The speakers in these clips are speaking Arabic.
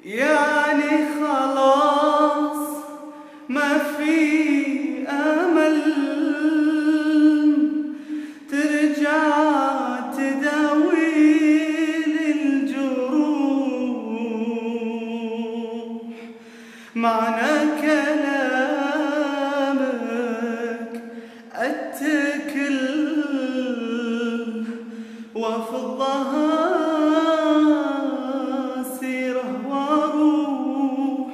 يعني خلاص ما في أمل ترجع تداوي الجروح. معنى كلامك أتكل وافضها سيره واروح.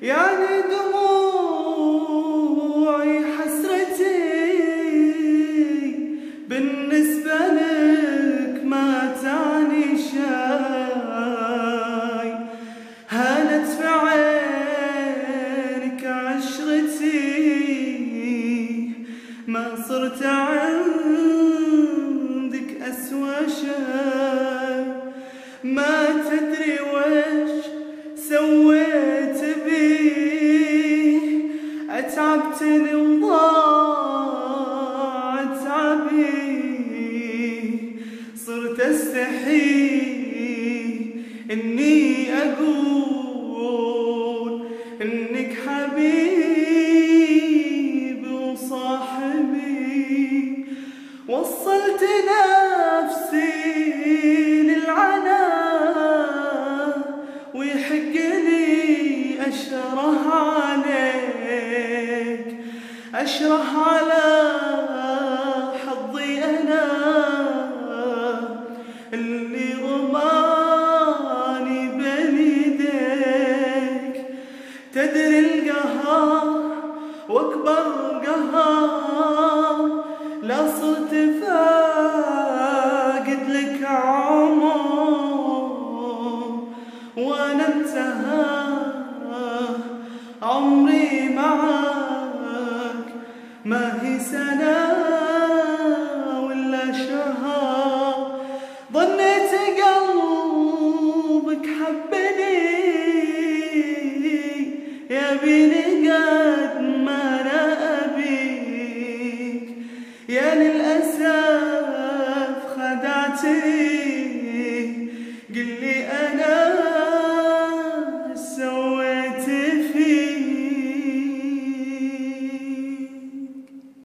يعني دموعي حسرتي بالنسبة لك ما تعني شاي. هانت في عينك عشرتي ما صرت عندك أسوى شي. ما تدري وش سويت بي، أتعبتني وضاع تعبي. صرت أستحي إني أقول إنك حبيبي وصاحبي. وصلت نفسي للعناء ويحق لي أشره عليك، أشره على حظي أنا اللي رماني بين يديك. تدري القهر واكبر قهر لا صرت فاقد لك عمر، وانا انتهى عمري معك. ما هي سنة ولا شهر ظنيت قلبك حبني يا بني.